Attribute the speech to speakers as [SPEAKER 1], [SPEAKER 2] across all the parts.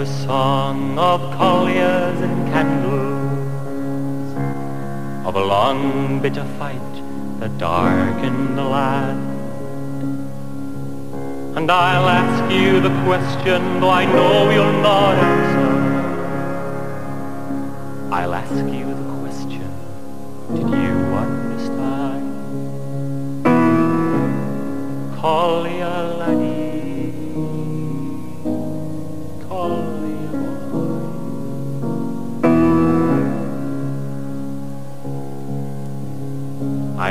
[SPEAKER 1] a song of colliers and candles, of a long bitter fight that darkened the land. And I'll ask you the question, though I know you'll not answer. I'll ask you the question, did you understand? Collier laddie, collier boy.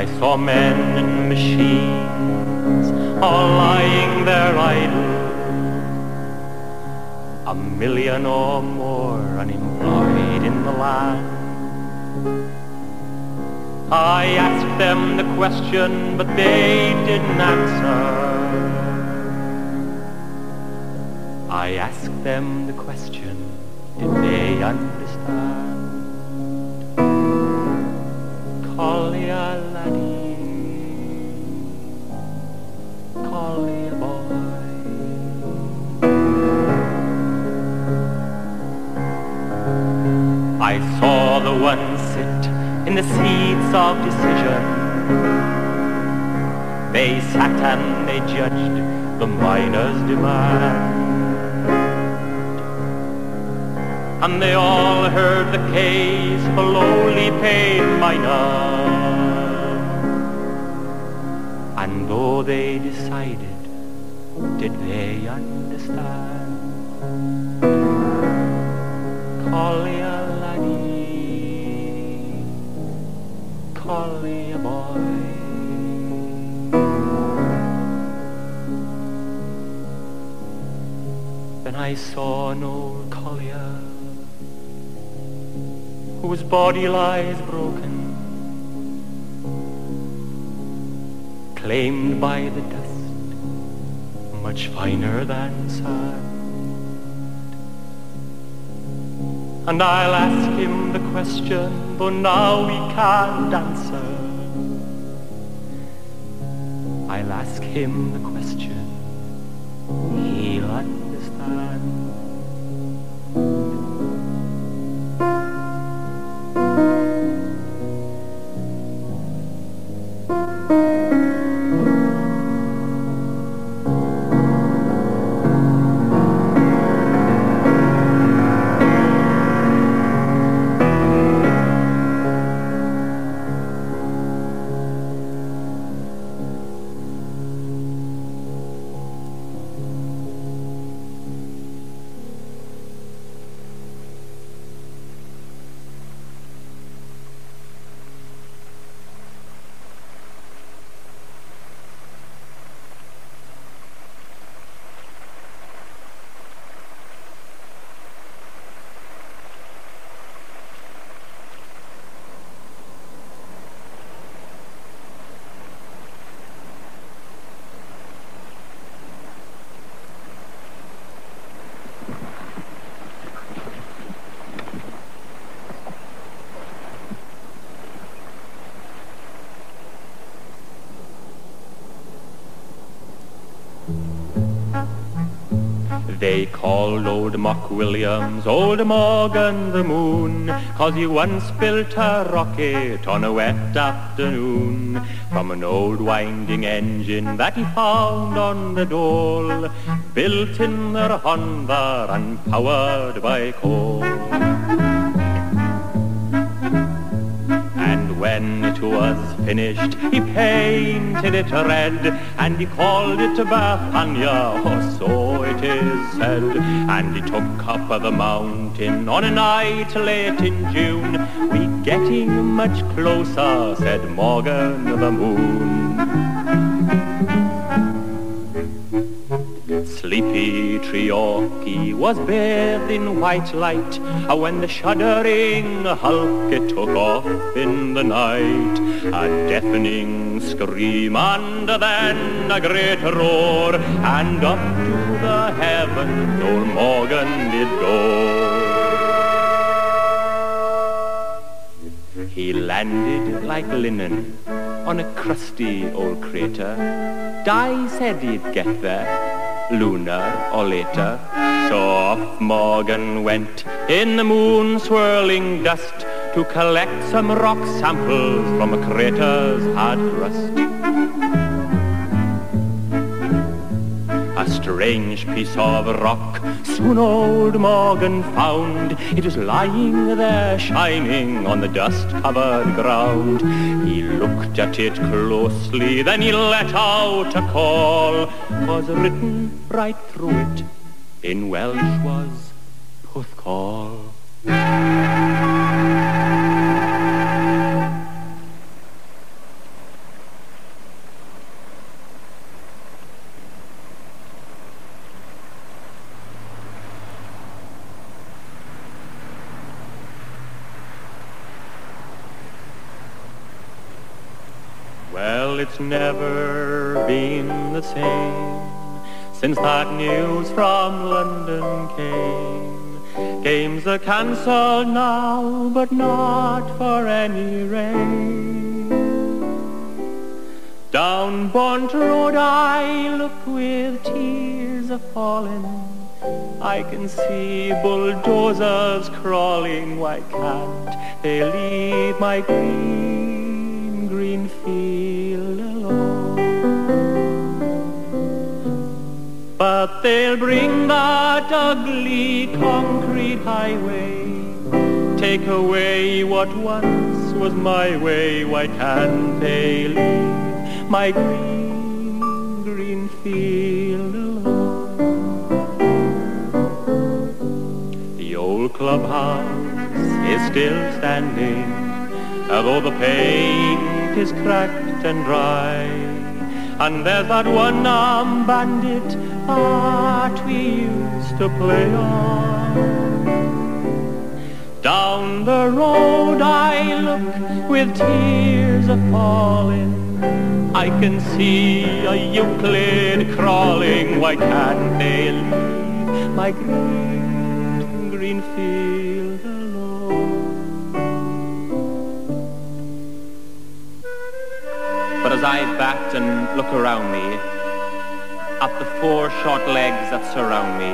[SPEAKER 1] I saw men and machines all lying there idle, 1 million or more unemployed in the land. I asked them the question, but they didn't answer. I asked them the question, did they understand? Collier laddie, collier boy. I saw the one sit in the seats of decision. They sat and they judged the miner's demand. And they all heard the case of a lowly paid miner. And though they decided, did they understand? Collier laddie, collier boy. Then I saw an old collier whose body lies broken, claimed by the dust, much finer than sand. And I'll ask him the question, though now he can't answer. I'll ask him the question, he'll understand. They called old Mock Williams, old Morgan the Moon, 'cause he once built a rocket on a wet afternoon from an old winding engine that he found on the dole, built in the Honda and powered by coal. And when it was finished, he painted it red, and he called it Bethania, or so it is said. And he took up the mountain on a night late in June. "We getting much closer," said Morgan the Moon. Sleepy Treorchy was bathed in white light when the shuddering hulk it took off in the night. A deafening scream and then a great roar, and up to the heavens old Morgan did go. He landed like linen on a crusty old crater. Di said he'd get there, lunar or later. So off Morgan went in the moon-swirling dust to collect some rock samples from a crater's hard crust. A strange piece of rock soon old Morgan found. It was lying there shining on the dust-covered ground. He looked at it closely, then he let out a call. 'Twas written right through it in Welsh was Puthcall. Well, it's never been the same since that news from London came. Games are cancelled now, but not for any rain. Down Bont Road I look with tears a-falling. I can see bulldozers crawling. Why can't they leave my green field alone? But they'll bring that ugly concrete highway, take away what once was my way. Why can't they leave my green field alone? The old clubhouse is still standing, although the paint is cracked and dry. And there's that one bandit that we used to play on. Down the road I look with tears a-falling. I can see a Euclid crawling. Why can't they leave my green field alone? But as I backed and look around me, at the four short legs that surround me,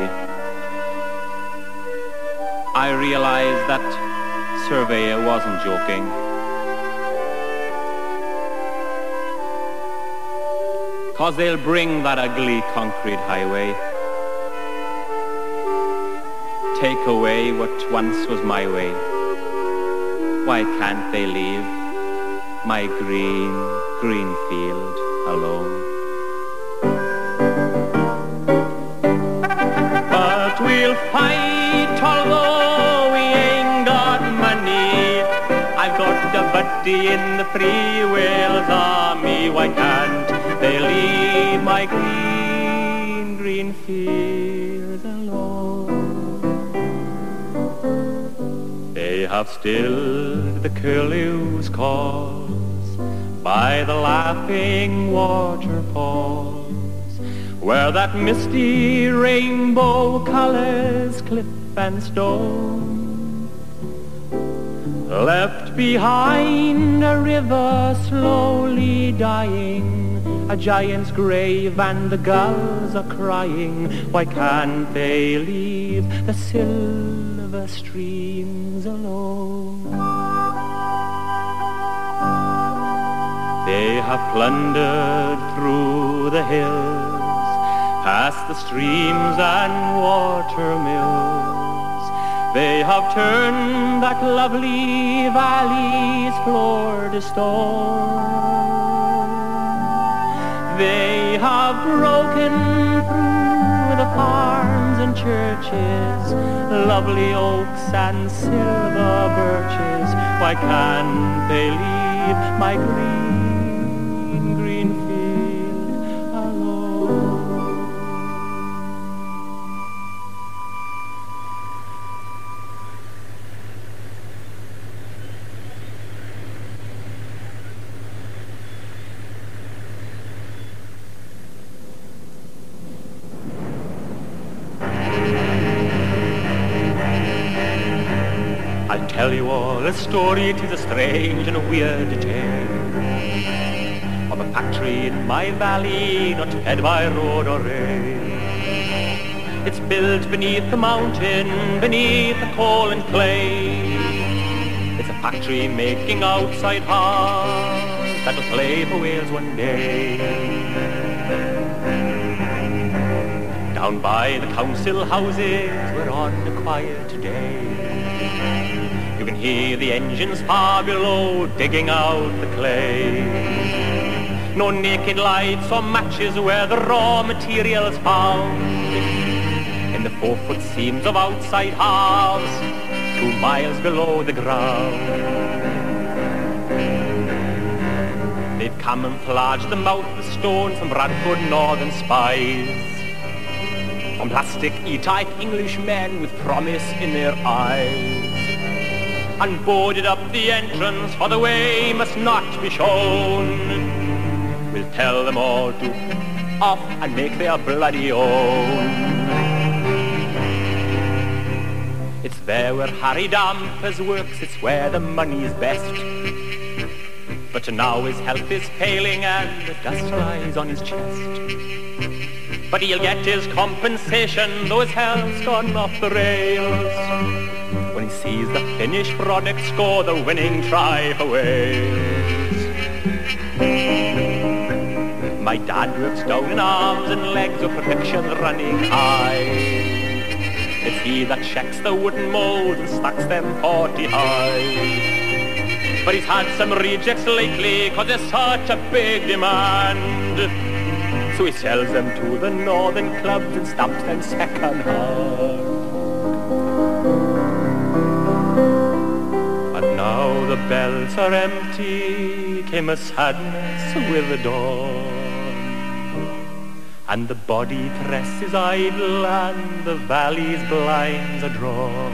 [SPEAKER 1] I realized that surveyor wasn't joking. 'Cause they'll bring that ugly concrete highway, take away what once was my way. Why can't they leave my green field alone? But we'll fight although we ain't got money. I've got a buddy in the Free Wales Army. Why can't they leave my green field alone? They have stilled the curlew's calls by the laughing waterfalls, where that misty rainbow colors cliff and stone. Left behind a river slowly dying, a giant's grave and the gulls are crying. Why can't they leave the silver streams alone? They have plundered through the hills, past the streams and water mills. They have turned that lovely valley's floor to stone. They have broken through the farms and churches, lovely oaks and silver birches. Why can't they leave my green field alone? I'll tell you all a story, 'tis a strange and a weird tale of a factory in my valley, not fed by road or rail. It's built beneath the mountain, beneath the coal and clay. It's a factory making outside hearts that'll play for Wales one day. Down by the council houses, we're on a quiet day. You can hear the engines far below digging out the clay. No naked lights or matches where the raw material's found. In the 4-foot seams of outside halves, 2 miles below the ground. They've camouflaged the mouth of stone from Bradford northern spies, from plastic E-type Englishmen with promise in their eyes, and boarded up the entrance for the way must not be shown. We'll tell them all to off and make their bloody own. It's there where Harry Dampers works, it's where the money's best. But now his health is failing and the dust lies on his chest. But he'll get his compensation, though his health's gone off the rails, when he sees the finished product score the winning try for Wales. My dad works down in arms and legs of protection running high. It's he that checks the wooden molds and stacks them 40 high. But he's had some rejects lately, 'cause there's such a big demand. So he sells them to the northern clubs and stamps them second hand. And now the bells are empty, came a sadness with the dawn, and the body press is idle and the valley's blinds are drawn.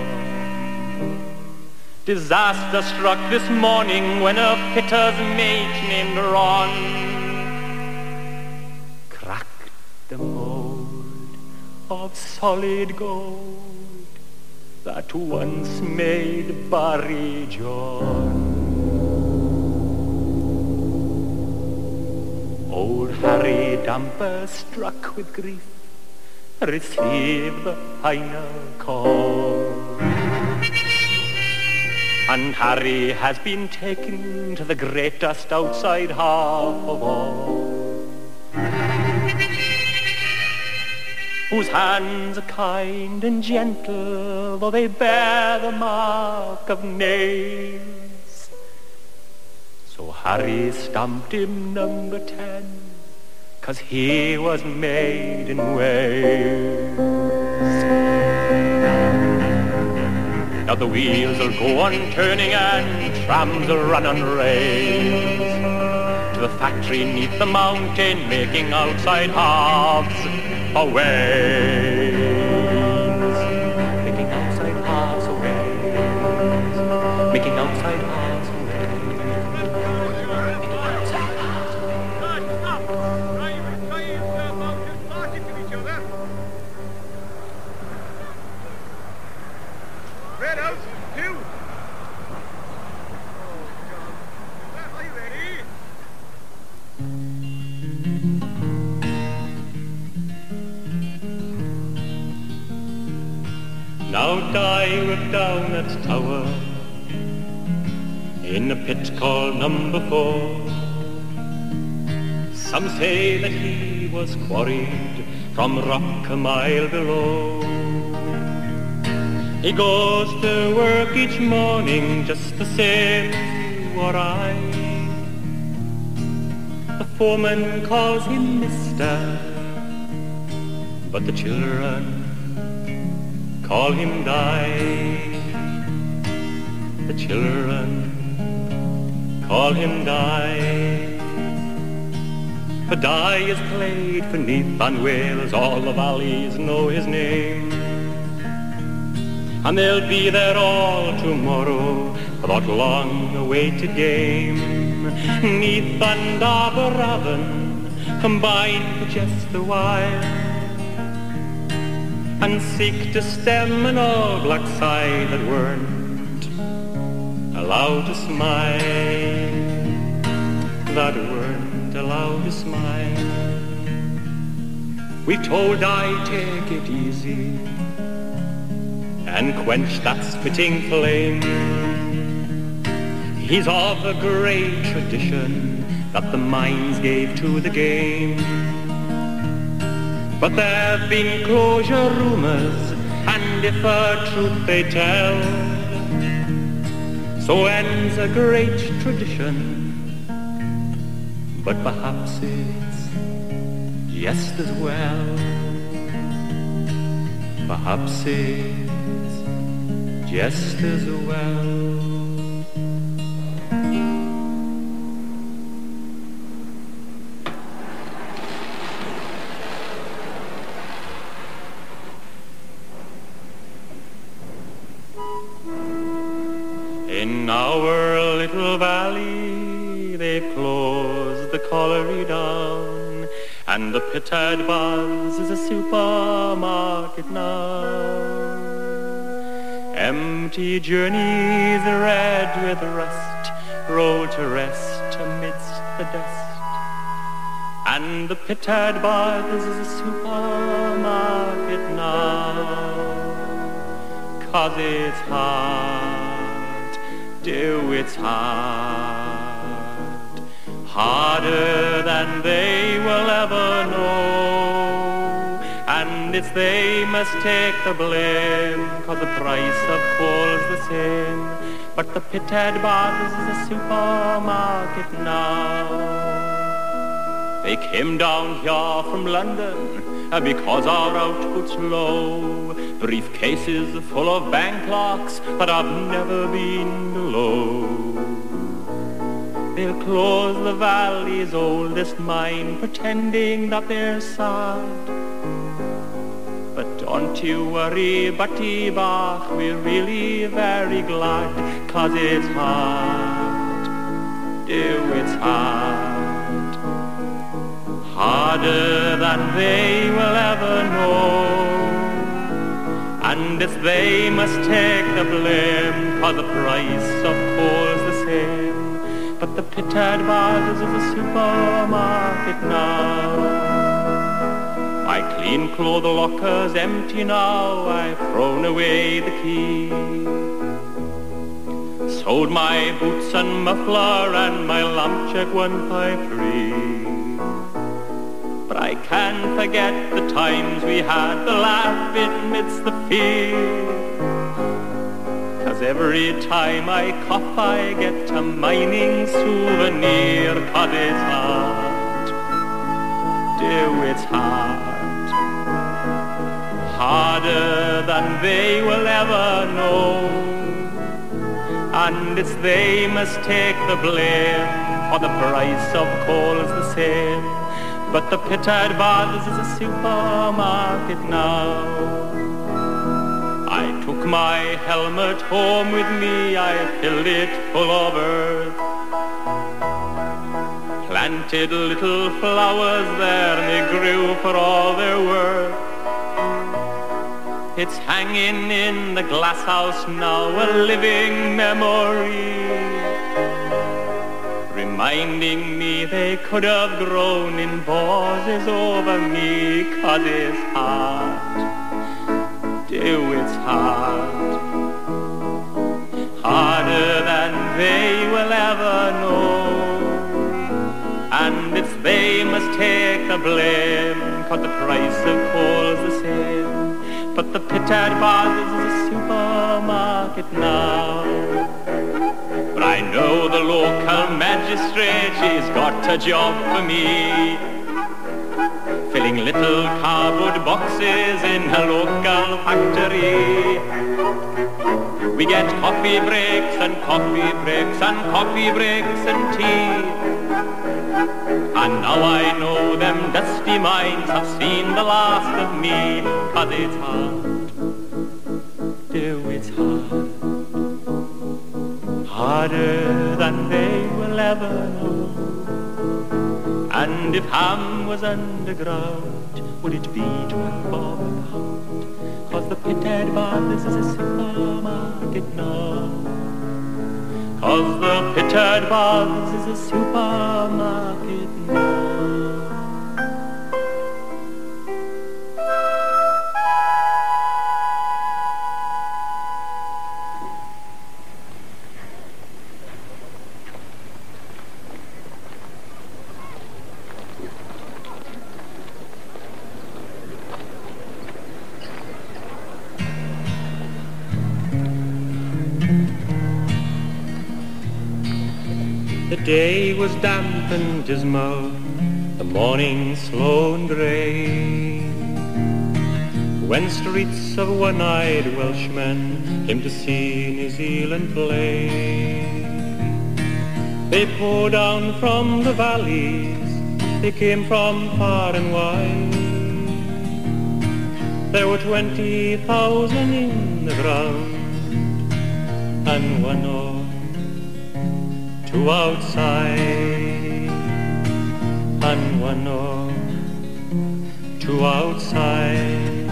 [SPEAKER 1] Disaster struck this morning when a fitter's mate named Ron cracked the mold of solid gold that once made Barry John. Old Harry Damper, struck with grief, received the final call, and Harry has been taken to the greatest outside half of all, whose hands are kind and gentle, though they bear the mark of nails. So Harry stamped him number 10, 'cause he was made in Wales. Now the wheels will go on turning and trams will run on rails to the factory neath the mountain, making outside halves for Wales. Making outside halves for Wales. Making outside halves for Wales. Making outside halves for Wales.
[SPEAKER 2] Stop! Right, we're trying to talking to each other. Red out, 2. Oh, God. Are you ready?
[SPEAKER 1] Now die with down at Tower in a pit called number 4. Some say that he was quarried from rock a mile below. He goes to work each morning just the same as you or I. The foreman calls him Mister, but the children call him Di. The children call him Di. For Di is played for Neath and Wales, all the valleys know his name. And they'll be there all tomorrow for that long-awaited game. Neath and Aberavon combine for just a while, and seek to stem an old black side that weren't allowed to smile, that weren't allowed to smile. We've told I take it easy and quench that spitting flame. He's of a great tradition that the mines gave to the game. But there've been closure rumours, and if a truth they tell, so ends a great tradition. But perhaps it's just as well. Perhaps it's just as well. In our little valley they've closed the colliery down, and the Pitted Buzz is a supermarket now. Empty journeys red with rust roll to rest amidst the dust, and the Pitted Buzz is a supermarket now. 'Cause it's hard, do its hard, harder than they will ever know, and it's they must take the blame, 'cause the price of coal's the same. But the Pitted Buzz is a supermarket now. They came down here from London because our output's low, briefcases full of bank clerks that have never been below. They'll close the valley's oldest mine, pretending that they're sad. But don't you worry, Batty Bach, we're really very glad, 'cause it's hard, it's hard, harder than they will ever know. And it's they must take the blame, 'cause the price of coal's the same. But the Pitted Buzz is a supermarket now. My clean clothes locker's empty now, I've thrown away the key. Sold my boots and muffler and my lamp check 153. But I can't forget the times we had, the laugh amidst the fear. 'Cause every time I cough I get a mining souvenir. 'Cause it's hard, it's hard, harder than they will ever know. And it's they must take the blame, for the price of coal's the same. But the Pitted Buzz is a supermarket now. I took my helmet home with me, I filled it full of earth. Planted little flowers there, and they grew for all their worth. It's hanging in the glass house now, a living memory, reminding me they could have grown in vases over me. 'Cause it's hard, it's hard, harder than they will ever know. And it's they must take the blame, 'cause the price of coal's the same. But the Pitted Buzz is a supermarket now. But I know the local magistrate, she's got a job for me, filling little cardboard boxes in a local factory. We get coffee breaks and coffee breaks and coffee breaks and tea. And now I know them dusty mines have seen the last of me. 'Cause it's hard, it's hard, harder than they will ever know. And if ham was underground, would it be 12 bob a pound? 'Cause the Pitted Buzz is a supermarket now. 'Cause the Pitted Buzz is a supermarket now. day was damp and dismal, the morning slow and grey, when streets of one-eyed Welshmen came to see New Zealand play. They poured down from the valleys, they came from far and wide. There were 20,000 in the ground, and 1 or 2 outside, and 1 or 2 outside.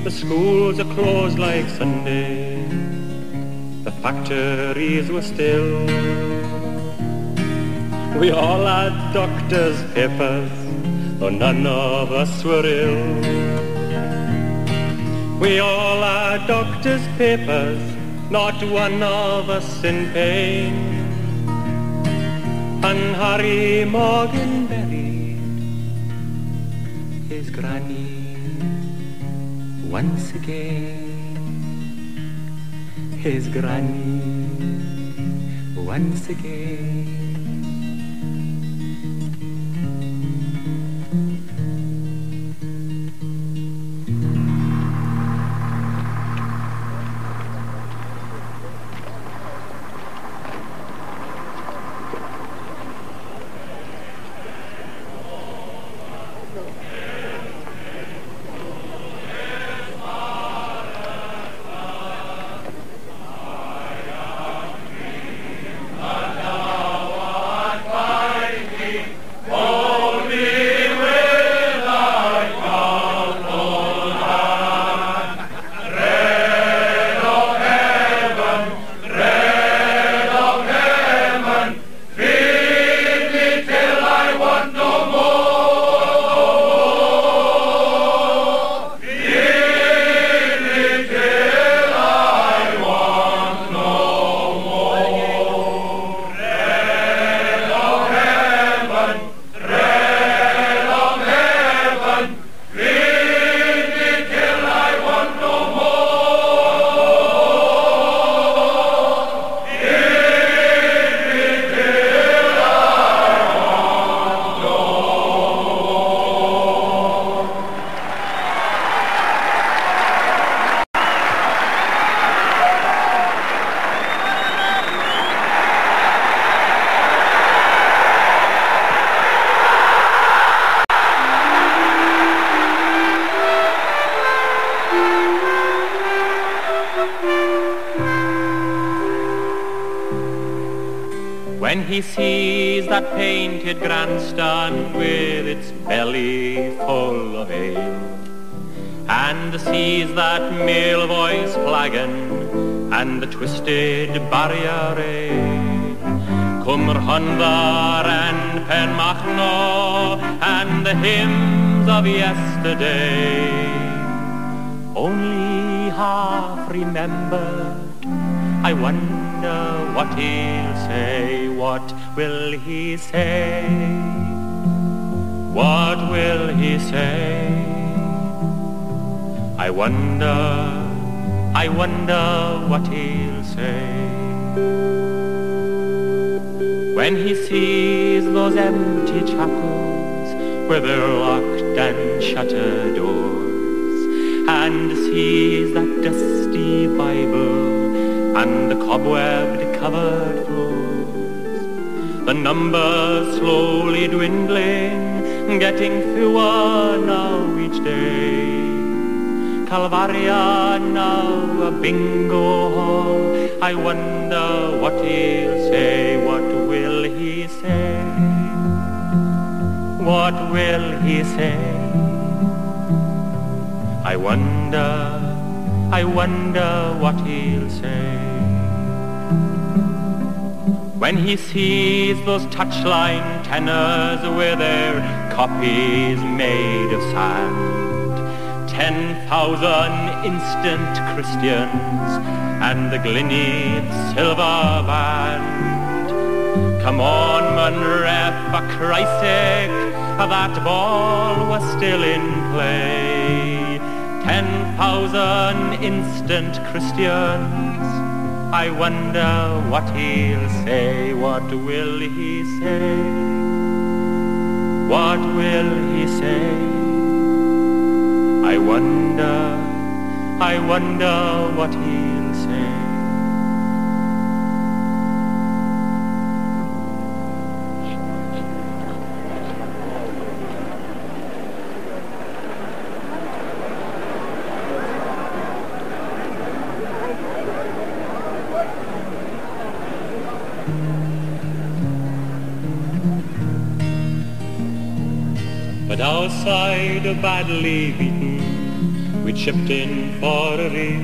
[SPEAKER 1] The schools are closed like Sunday, the factories were still. We all had doctors' papers, though none of us were ill. We all had doctors' papers, not one of us in pain. And Harry Morgan buried his granny once again. His granny once again. When he sees that painted grandstand with its belly full of ale, and sees that male voice flagon and the twisted barrier rail, Cumr Honvar and Penmachno and the hymns of yesterday, only half remembered. I wonder what he'll say, what will he say, what will he say? I wonder what he'll say. When he sees those empty chapels with their locked and shuttered doors, and sees that dusty Bible and the cobwebbed covered floors, the numbers slowly dwindling, getting fewer now each day. Calvaria now a bingo hall. I wonder what he'll say, what will he say, what will he say? I wonder what he'll say. When he sees those touchline tenors with their copies made of sand, 10,000 instant Christians and the Glynnith silver band. Come on, Munre, for Christ's sake, that ball was still in play. 10,000 instant Christians I wonder what he'll say, what will he say? What will he say? I wonder what he'll say. But outside, badly beaten, we chipped in for a reef.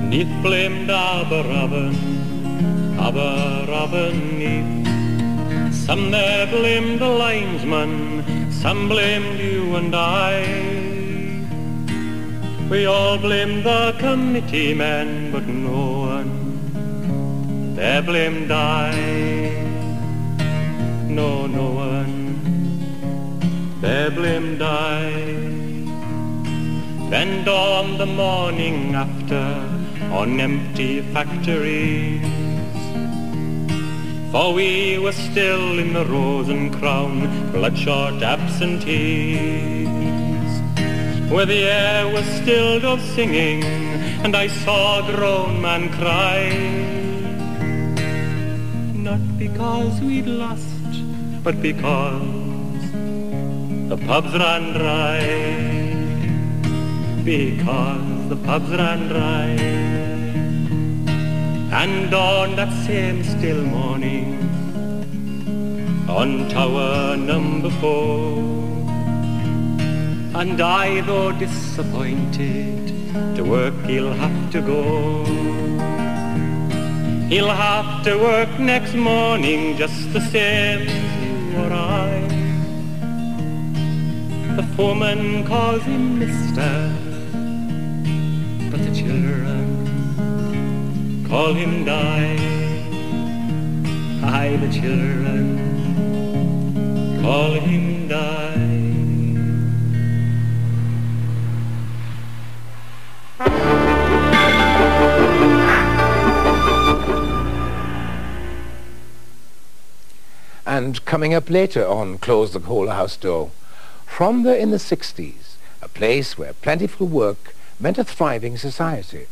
[SPEAKER 1] Neath blamed Aberravon, Neath. Some there blamed the linesman, some blamed you and I. We all blamed the committee men, but no one there blamed I. No one there blamed I. Then dawned the morning after on empty factories, for we were still in the Rose and Crown, bloodshot absentees, where the air was stilled of singing, and I saw a grown man cry. Not because we'd lost, but because the pubs ran dry. Because the pubs ran dry. And on that same still morning, on Tower number 4, and I, though disappointed, to work he'll have to go. He'll have to work next morning just the same as you or I. The foreman calls him Mister, but the children call him Di. Aye, the children call him Di.
[SPEAKER 3] And coming up later on Close the Coal House Door, from there in the 60s, a place where plentiful work meant a thriving society.